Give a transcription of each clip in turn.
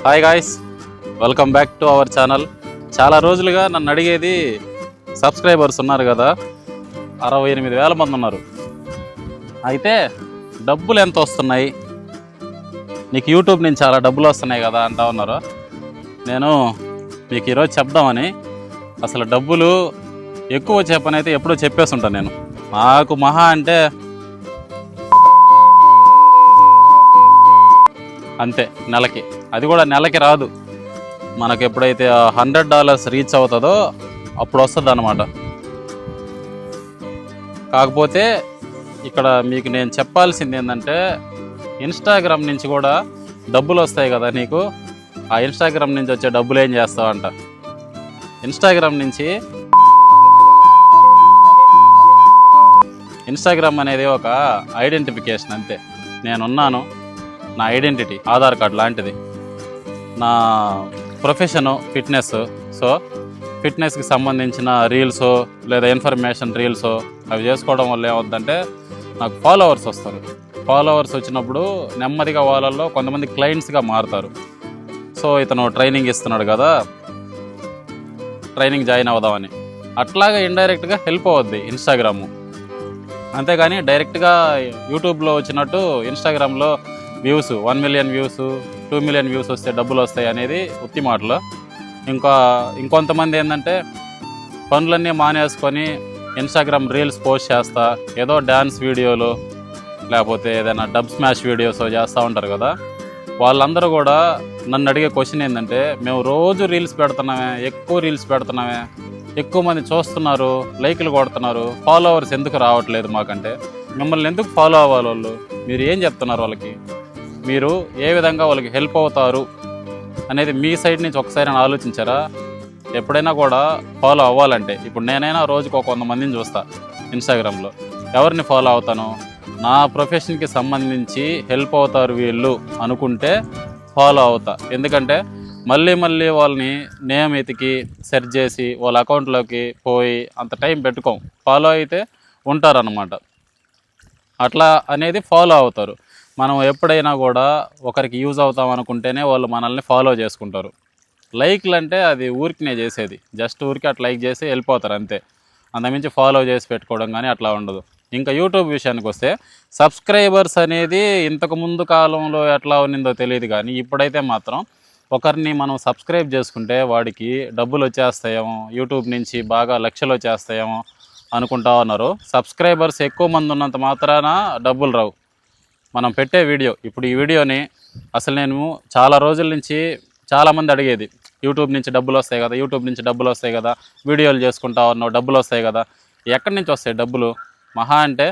Hi guys, welcome back to our channel. చాలా రోజులుగా నన్ను అడిగేది సబ్స్క్రైబర్స్ ఉన్నారు కదా, 68,000 మంది ఉన్నారు. అయితే డబ్బులు ఎంత వస్తున్నాయి, నీకు యూట్యూబ్ నుంచి చాలా డబ్బులు వస్తున్నాయి కదా అంటా ఉన్నారు. నేను మీకు ఈరోజు చెప్దామని, అసలు డబ్బులు ఎక్కువ వచ్చే పని అయితే ఎప్పుడో చెప్పేసి ఉంటాను. నేను నాకు మహా అంటే అంతే, నెలకి. అది కూడా నెలకి రాదు, మనకు ఎప్పుడైతే $100 రీచ్ అవుతుందో అప్పుడు వస్తుంది అన్నమాట. కాకపోతే ఇక్కడ మీకు నేను చెప్పాల్సింది ఏంటంటే, ఇన్స్టాగ్రామ్ నుంచి కూడా డబ్బులు వస్తాయి కదా నీకు. ఆ ఇన్స్టాగ్రామ్ నుంచి వచ్చే డబ్బులు ఏం చేస్తావంట, ఇన్స్టాగ్రామ్ నుంచి ఇన్స్టాగ్రామ్ అనేది ఒక ఐడెంటిఫికేషన్ అంతే. నేనున్నాను, నా ఐడెంటిటీ ఆధార్ కార్డ్ లాంటిది. నా ప్రొఫెషను ఫిట్నెస్. సో ఫిట్నెస్కి సంబంధించిన రీల్స్ లేదా ఇన్ఫర్మేషన్ రీల్స్ అవి చేసుకోవడం వల్ల ఏమవుతుందంటే, నాకు ఫాలోవర్స్ వస్తారు. ఫాలోవర్స్ వచ్చినప్పుడు నెమ్మదిగా వాళ్ళల్లో కొంతమంది క్లయింట్స్గా మారుతారు. సో ఇతను ట్రైనింగ్ ఇస్తున్నాడు కదా, ట్రైనింగ్ జాయిన్ అవుదామని, అట్లాగా ఇండైరెక్ట్గా హెల్ప్ అవుద్ది ఇన్స్టాగ్రాము. అంతేగాని డైరెక్ట్గా యూట్యూబ్లో వచ్చినట్టు ఇన్స్టాగ్రామ్లో views 1 million views 2 million views వస్తే డబ్బులు వస్తాయి అనేది ఉత్తి మాటలు. ఇంకొంతమంది ఏంటంటే, పనులన్నీ మానేసుకొని ఇన్స్టాగ్రామ్ రీల్స్ పోస్ట్ చేస్తా, ఏదో డ్యాన్స్ వీడియోలు లేకపోతే ఏదైనా డబ్ స్మాష్ వీడియోస్ చేస్తూ ఉంటారు కదా. వాళ్ళందరూ కూడా నన్ను అడిగే క్వశ్చన్ ఏంటంటే, మేము రోజు రీల్స్ పెడుతున్నామే, ఎక్కువ రీల్స్ పెడుతున్నామే, ఎక్కువ మంది చూస్తున్నారు, లైకులు కొడుతున్నారు, ఫాలోవర్స్ ఎందుకు రావట్లేదు మాకంటే, మిమ్మల్ని ఎందుకు ఫాలో అవ్వాలి వాళ్ళు, మీరు ఏం చెప్తున్నారు వాళ్ళకి, మీరు ఏ విధంగా వాళ్ళకి హెల్ప్ అవుతారు అనేది మీ సైడ్ నుంచి ఒకసారి ఆలోచించారా? ఎప్పుడైనా కూడా ఫాలో అవ్వాలంటే, ఇప్పుడు నేనైనా రోజుకు 100 మందిని చూస్తా ఇన్స్టాగ్రామ్లో. ఎవరిని ఫాలో అవుతాను? నా ప్రొఫెషన్కి సంబంధించి హెల్ప్ అవుతారు వీళ్ళు అనుకుంటే ఫాలో అవుతా. ఎందుకంటే మళ్ళీ వాళ్ళని నేమ్ ఎతికి సెర్చ్ చేసి వాళ్ళ అకౌంట్లోకి పోయి అంత టైం పెట్టుకోం. ఫాలో అయితే ఉంటారన్నమాట. అట్లా అనేది ఫాలో అవుతారు. మనం ఎప్పుడైనా కూడా ఒకరికి యూజ్ అవుతాం అనుకుంటేనే వాళ్ళు మనల్ని ఫాలో చేసుకుంటారు. లైక్లు అంటే అది ఊరికినే చేసేది, జస్ట్ ఊరికి అట్లా లైక్ చేసి వెళ్ళిపోతారు అంతే. అంతకుమించి ఫాలో చేసి పెట్టుకోవడం కానీ అట్లా ఉండదు. ఇంకా యూట్యూబ్ విషయానికి వస్తే, సబ్స్క్రైబర్స్ అనేది ఇంతకు ముందు కాలంలో ఎట్లా ఉన్నిందో తెలియదు, కానీ ఇప్పుడైతే మాత్రం ఒకరిని మనం సబ్స్క్రైబ్ చేసుకుంటే వాడికి డబ్బులు వచ్చేస్తాయేమో, యూట్యూబ్ నుంచి బాగా లక్షలు వచ్చేస్తాయేమో అనుకుంటా ఉన్నారు. సబ్స్క్రైబర్స్ ఎక్కువ మంది ఉన్నంత మాత్రాన డబ్బులు రావు. మనం పెట్టే వీడియో, ఇప్పుడు ఈ వీడియోని అసలు నేను చాలా రోజుల నుంచి చాలామంది అడిగేది, యూట్యూబ్ నుంచి డబ్బులు వస్తాయి కదా, యూట్యూబ్ నుంచి డబ్బులు వస్తాయి కదా, వీడియోలు చేసుకుంటా ఉన్నావు డబ్బులు వస్తాయి కదా. ఎక్కడి నుంచి వస్తాయి డబ్బులు? మహా అంటే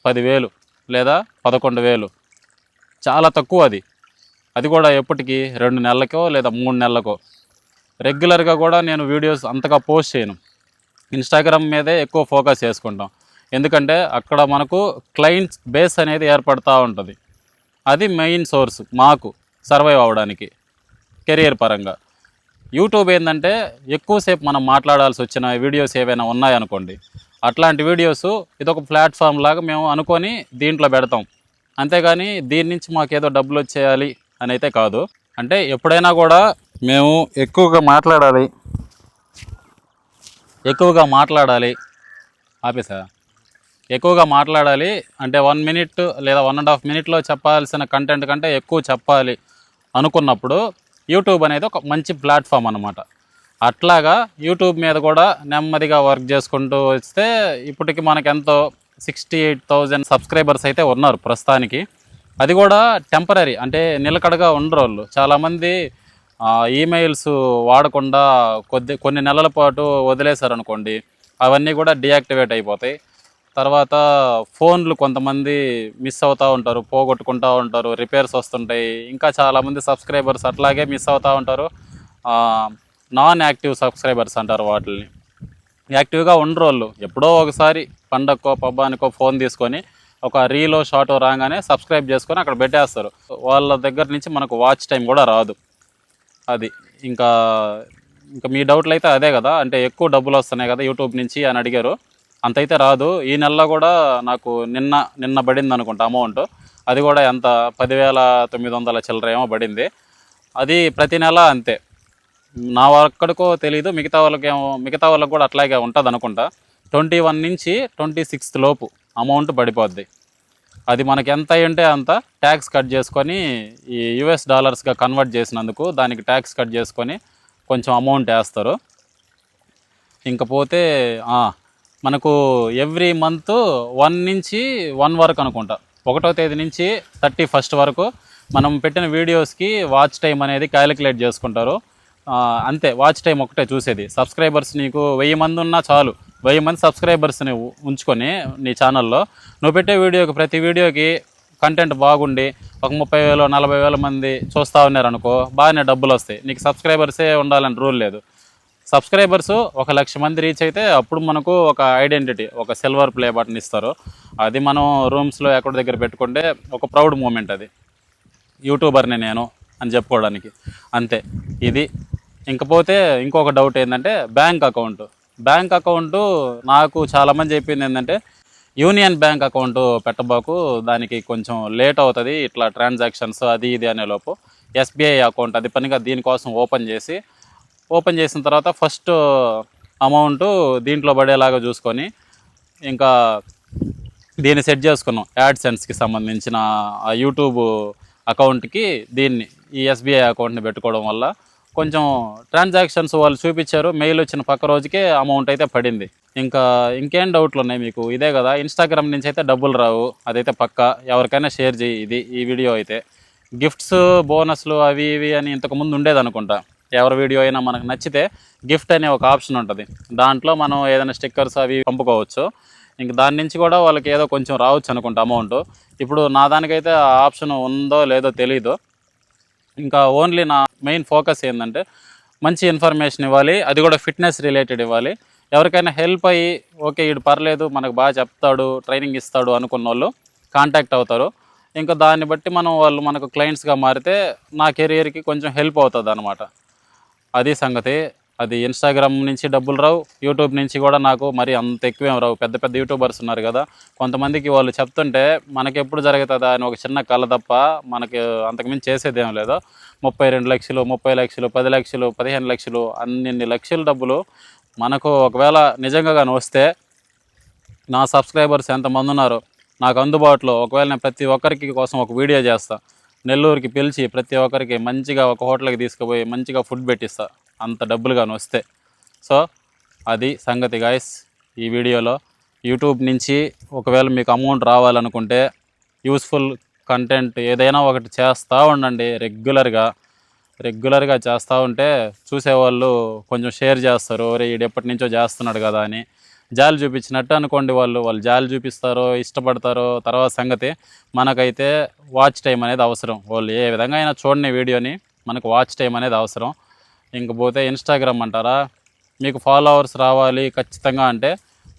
10,000 లేదా 11,000, చాలా తక్కువ. అది కూడా ఎప్పటికీ 2 నెలలకో లేదా 3 నెలలకో. రెగ్యులర్గా కూడా నేను వీడియోస్ అంతగా పోస్ట్ చేయను, ఇన్స్టాగ్రామ్ మీదే ఎక్కువ ఫోకస్ చేసుకుంటాం. ఎందుకంటే అక్కడ మనకు క్లయింట్స్ బేస్ అనేది ఏర్పడుతూ ఉంటుంది. అది మెయిన్ సోర్స్ మాకు సర్వైవ్ అవ్వడానికి కెరియర్ పరంగా. యూట్యూబ్ ఏంటంటే, ఎక్కువసేపు మనం మాట్లాడాల్సి వచ్చిన వీడియోస్ ఏవైనా ఉన్నాయనుకోండి, అట్లాంటి వీడియోస్ ఇదొక ప్లాట్ఫామ్ లాగా మేము అనుకొని దీంట్లో పెడతాం. అంతేగాని దీని నుంచి మాకేదో డబ్బులు వచ్చేయాలి అని అయితే కాదు. అంటే ఎప్పుడైనా కూడా మేము ఎక్కువగా మాట్లాడాలి ఆపేసా, ఎక్కువగా మాట్లాడాలి అంటే 1 మినిట్ లేదా 1.5 మినిట్లో చెప్పాల్సిన కంటెంట్ కంటే ఎక్కువ చెప్పాలి అనుకున్నప్పుడు యూట్యూబ్ అనేది ఒక మంచి ప్లాట్ఫామ్ అన్నమాట. అట్లాగా యూట్యూబ్ మీద కూడా నెమ్మదిగా వర్క్ చేసుకుంటూ వస్తే ఇప్పటికి మనకెంతో 68,000 సబ్స్క్రైబర్స్ అయితే ఉన్నారు ప్రస్తుతానికి. అది కూడా టెంపరీ, అంటే నిలకడగా ఉండరు వాళ్ళు. చాలామంది ఈమెయిల్స్ వాడకుండా కొన్ని నెలల పాటు వదిలేశారనుకోండి, అవన్నీ కూడా డీయాక్టివేట్ అయిపోతాయి. తర్వాత ఫోన్లు కొంతమంది మిస్ అవుతూ ఉంటారు, పోగొట్టుకుంటూ ఉంటారు, రిపేర్స్ వస్తుంటాయి. ఇంకా చాలామంది సబ్స్క్రైబర్స్ అట్లాగే మిస్ అవుతూ ఉంటారు. నాన్ యాక్టివ్ సబ్స్క్రైబర్స్ అంటారు వాటిని. యాక్టివ్గా ఉండరు వాళ్ళు. ఎప్పుడో ఒకసారి పండక్కో పబ్బానికో ఫోన్ తీసుకొని ఒక రీలో షార్టో రాగానే సబ్స్క్రైబ్ చేసుకొని అక్కడ పెట్టేస్తారు. వాళ్ళ దగ్గర నుంచి మనకు వాచ్ టైం కూడా రాదు. అది ఇంకా మీ డౌట్లు అయితే అదే కదా, అంటే ఎక్కువ డబ్బులు వస్తున్నాయి కదా యూట్యూబ్ నుంచి అని అడిగారు. అంతైతే రాదు. ఈ నెలలో కూడా నాకు నిన్న పడింది అనుకుంటా అమౌంట్. అది కూడా ఎంత 10,900 చిల్లర ఏమో పడింది. అది ప్రతి నెల అంతే. నా ఒక్కడికో తెలీదు, మిగతా వాళ్ళకి కూడా అట్లాగే ఉంటుంది అనుకుంటా. 21 నుంచి 26 లోపు అమౌంట్ పడిపోద్ది. అది మనకి ఎంత అయ్యుంటే అంత ట్యాక్స్ కట్ చేసుకొని ఈ యుఎస్ డాలర్స్గా కన్వర్ట్ చేసినందుకు దానికి ట్యాక్స్ కట్ చేసుకొని కొంచెం అమౌంట్ వేస్తారు. ఇంకపోతే మనకు ఎవ్రీ మంత్ 1 నుంచి 1 వరకు అనుకుంటా, 1వ తేదీ నుంచి 31 వరకు మనం పెట్టిన వీడియోస్కి వాచ్ టైం అనేది క్యాలిక్యులేట్ చేసుకుంటారు. అంతే, వాచ్ టైం ఒకటే చూసేది. సబ్స్క్రైబర్స్ నీకు 1000 మంది ఉన్నా చాలు, 1000 మంది సబ్స్క్రైబర్స్ని ఉంచుకొని నీ ఛానల్లో నువ్వు పెట్టే ప్రతి వీడియోకి కంటెంట్ బాగుండి ఒక 30,000 40,000 మంది చూస్తూ ఉన్నారనుకో, బాగానే డబ్బులు వస్తాయి. నీకు సబ్స్క్రైబర్సే ఉండాలని రూల్ లేదు. సబ్స్క్రైబర్స్ 1,00,000 మంది రీచ్ అయితే అప్పుడు మనకు ఒక ఐడెంటిటీ, ఒక సిల్వర్ ప్లే బటన్ ఇస్తారు. అది మనం రూమ్స్లో ఎక్కడి దగ్గర పెట్టుకుంటే ఒక ప్రౌడ్ మూమెంట్. అది యూట్యూబర్ని నేను అని చెప్పుకోవడానికి. అంతే ఇది. ఇంకపోతే ఇంకొక డౌట్ ఏంటంటే బ్యాంక్ అకౌంటు నాకు చాలామంది చెప్పింది ఏంటంటే యూనియన్ బ్యాంక్ అకౌంట్ పెట్టబాకు, దానికి కొంచెం లేట్ అవుతుంది ఇట్లా ట్రాన్సాక్షన్స్ అది ఇది అనేలోపు ఎస్బీఐ అకౌంట్ అది పనిగా దీనికోసం ఓపెన్ చేసిన తర్వాత ఫస్ట్ అమౌంట్ దీంట్లో పడేలాగా చూసుకొని ఇంకా దీన్ని సెట్ చేసుకున్నాం. యాడ్సెన్స్కి సంబంధించిన ఆ యూట్యూబ్ అకౌంట్కి ఈ ఎస్బీఐ అకౌంట్ని పెట్టుకోవడం వల్ల కొంచెం ట్రాన్సాక్షన్స్ వాళ్ళు చూపించారు. మెయిల్ వచ్చిన పక్క రోజుకే అమౌంట్ అయితే పడింది. ఇంకేం డౌట్లు ఉన్నాయి మీకు? ఇదే కదా, ఇన్స్టాగ్రామ్ నుంచి అయితే డబ్బులు రావు, అదైతే పక్క. ఎవరికైనా షేర్ చేయి ఈ వీడియో అయితే. గిఫ్ట్స్ బోనస్లు అవి ఇవి అని ఇంతకుముందు ఉండేది అనుకుంటా. ఎవరి వీడియో అయినా మనకు నచ్చితే గిఫ్ట్ అనే ఒక ఆప్షన్ ఉంటుంది, దాంట్లో మనం ఏదైనా స్టిక్కర్స్ అవి పంపుకోవచ్చు. ఇంక దాని నుంచి కూడా వాళ్ళకి ఏదో కొంచెం రావచ్చు అనుకుంటా అమౌంట్. ఇప్పుడు నా దానికైతే ఆ ఆప్షన్ ఉందో లేదో తెలీదు. ఇంకా ఓన్లీ నా మెయిన్ ఫోకస్ ఏంటంటే మంచి ఇన్ఫర్మేషన్ ఇవ్వాలి, అది కూడా ఫిట్నెస్ రిలేటెడ్ ఇవ్వాలి. ఎవరికైనా హెల్ప్ అయ్యి ఓకే వీడు పర్లేదు మనకు బాగా చెప్తాడు, ట్రైనింగ్ ఇస్తాడు అనుకున్న వాళ్ళు కాంటాక్ట్ అవుతారు. ఇంకా దాన్ని బట్టి వాళ్ళు మనకు క్లయింట్స్గా మారితే నా కెరియర్కి కొంచెం హెల్ప్ అవుతుంది అనమాట. అది సంగతి. అది ఇన్స్టాగ్రామ్ నుంచి డబ్బులు రావు, యూట్యూబ్ నుంచి కూడా నాకు మరి అంత ఎక్కువేం రావు. పెద్ద పెద్ద యూట్యూబర్స్ ఉన్నారు కదా, కొంతమందికి వాళ్ళు చెప్తుంటే మనకి ఎప్పుడు జరుగుతుందా అని ఒక చిన్న కళ తప్ప మనకి అంతకుమించి చేసేదేం లేదు. 32 లక్షలు, 30 లక్షలు, 10 లక్షలు, 15 లక్షలు, అన్ని లక్షల డబ్బులు మనకు ఒకవేళ నిజంగా కానీ వస్తే, నా సబ్స్క్రైబర్స్ ఎంతమంది ఉన్నారో నాకు అందుబాటులో, ఒకవేళ నేను ప్రతి ఒక్కరికి కోసం ఒక వీడియో చేస్తా, నెల్లూరుకి పిలిచి ప్రతి ఒక్కరికి మంచిగా ఒక హోటల్కి తీసుకుపోయి మంచిగా ఫుడ్ పెట్టిస్తా, అంత డబ్బులు కానీ వస్తే. సో అది సంగతి గాయస్. ఈ వీడియోలో యూట్యూబ్ నుంచి ఒకవేళ మీకు అమౌంట్ రావాలనుకుంటే యూస్ఫుల్ కంటెంట్ ఏదైనా ఒకటి చేస్తూ ఉండండి. రెగ్యులర్గా చేస్తూ ఉంటే చూసేవాళ్ళు కొంచెం షేర్ చేస్తారు, ఒరే వీడు ఎప్పటి నుంచో చేస్తున్నాడు కదా అని. జాలి చూపించినట్టు అనుకోండి, వాళ్ళు జాలి చూపిస్తారో ఇష్టపడతారో తర్వాత సంగతి. మనకైతే వాచ్ టైం అనేది అవసరం. వాళ్ళు ఏ విధంగా అయినా చూడని వీడియోని మనకు వాచ్ టైం అనేది అవసరం. ఇంకపోతే ఇన్స్టాగ్రామ్ అంటారా, మీకు ఫాలోవర్స్ రావాలి ఖచ్చితంగా అంటే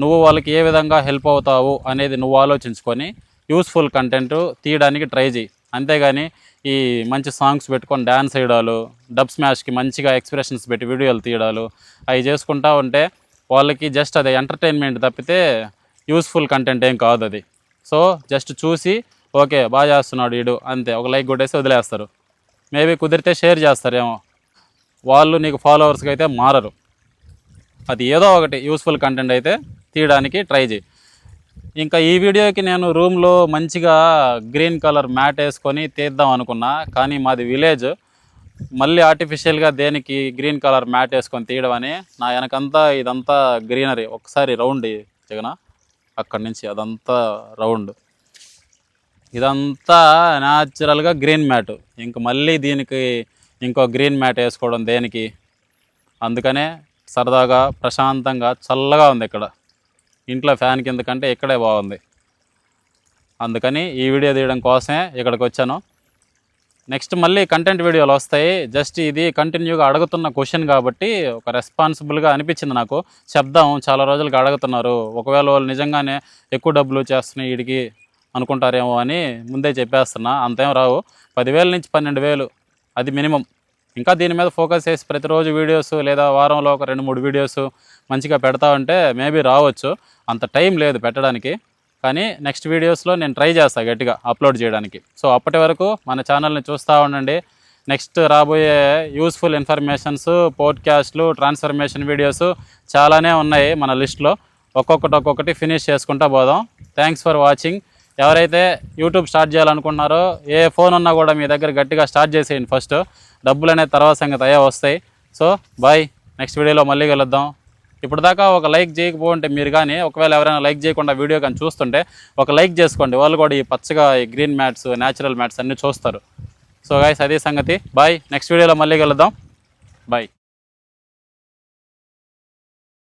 నువ్వు వాళ్ళకి ఏ విధంగా హెల్ప్ అవుతావు అనేది నువ్వు ఆలోచించుకొని యూస్ఫుల్ కంటెంట్ తీయడానికి ట్రై చేయి. అంతేగాని ఈ మంచి సాంగ్స్ పెట్టుకొని డ్యాన్స్ వేయడాలు, డబ్ స్మాష్కి మంచిగా ఎక్స్ప్రెషన్స్ పెట్టి వీడియోలు తీయడాలు అవి చేసుకుంటూ ఉంటే వాళ్ళకి జస్ట్ అదే ఎంటర్టైన్మెంట్ తప్పితే యూస్ఫుల్ కంటెంట్ ఏం కాదు అది. సో జస్ట్ చూసి ఓకే బాగా చేస్తున్నాడు వీడు అంతే, ఒక లైక్ కొట్టేసి వదిలేస్తారు. మేబీ కుదిరితే షేర్ చేస్తారేమో, వాళ్ళు నీకు ఫాలోవర్స్కి అయితే మారరు. అది ఏదో ఒకటి యూస్ఫుల్ కంటెంట్ అయితే తీయడానికి ట్రై చేయి. ఇంకా ఈ వీడియోకి నేను రూమ్లో మంచిగా గ్రీన్ కలర్ మ్యాట్ వేసుకొని తీద్దాం అనుకున్నా, కానీ మాది విలేజ్, మళ్ళీ ఆర్టిఫిషియల్గా దేనికి గ్రీన్ కలర్ మ్యాట్ వేసుకొని తీయడం అని. నా వెనకంతా ఇదంతా గ్రీనరీ, ఒకసారి రౌండ్ జగన అక్కడి నుంచి అదంతా రౌండ్, ఇదంతా న్యాచురల్గా గ్రీన్ మ్యాట్. ఇంక మళ్ళీ దీనికి ఇంకో గ్రీన్ మ్యాట్ వేసుకోవడం దేనికి? అందుకనే సరదాగా ప్రశాంతంగా చల్లగా ఉంది ఇక్కడ, ఇంట్లో ఫ్యాన్ కింద కంటే ఇక్కడే బాగుంది. అందుకని ఈ వీడియో తీయడం కోసమే ఇక్కడికి వచ్చాను. నెక్స్ట్ మళ్ళీ కంటెంట్ వీడియోలు వస్తాయి. జస్ట్ ఇది కంటిన్యూగా అడుగుతున్న క్వశ్చన్ కాబట్టి ఒక రెస్పాన్సిబుల్గా అనిపించింది నాకు, చెప్దాం. చాలా రోజులుగా అడుగుతున్నారు, ఒకవేళ వాళ్ళు నిజంగానే ఎక్కువ డబ్బులు చేస్తున్నాయి వీడికి అనుకుంటారేమో అని ముందే చెప్పేస్తున్నా. అంతేం రావు, 10,000 నుంచి 12,000 అది మినిమం. ఇంకా దీని మీద ఫోకస్ చేసి ప్రతిరోజు వీడియోస్ లేదా వారంలో ఒక 2-3 వీడియోస్ మంచిగా పెడతా ఉంటే మేబీ రావచ్చు. అంత టైం లేదు పెట్టడానికి. కానీ నెక్స్ట్ వీడియోస్లో నేను ట్రై చేస్తాను గట్టిగా అప్లోడ్ చేయడానికి. సో అప్పటి వరకు మన ఛానల్ని చూస్తూ ఉండండి. నెక్స్ట్ రాబోయే యూస్ఫుల్ ఇన్ఫర్మేషన్స్, పోడ్కాస్ట్లు, ట్రాన్స్ఫర్మేషన్ వీడియోస్ చాలానే ఉన్నాయి మన లిస్ట్లో. ఒక్కొక్కటి ఫినిష్ చేసుకుంటూ పోదాం. Thanks for watching. ఎవరైతే యూట్యూబ్ స్టార్ట్ చేయాలనుకుంటున్నారో, ఏ ఫోన్ ఉన్నా కూడా మీ దగ్గర గట్టిగా స్టార్ట్ చేసేయండి ఫస్ట్. డబ్బులు అనేది తర్వాత సంగతి అయ్యే వస్తాయి. సో బాయ్, నెక్స్ట్ వీడియోలో మళ్ళీ కలుద్దాం. ఇప్పుడు దాకా ఒక లైక్ చేయకపోతే మీరు కానీ, ఒకవేళ ఎవరైనా లైక్ చేయకుండా వీడియో కానీ చూస్తుంటే ఒక లైక్ చేసుకోండి. వాళ్ళు కూడా ఈ పచ్చగా ఈ గ్రీన్ మ్యాట్స్, న్యాచురల్ మ్యాట్స్ అన్నీ చూస్తారు. సో గైస్, అదే సంగతి. బాయ్, నెక్స్ట్ వీడియోలో మళ్ళీ కలుద్దాం. బాయ్.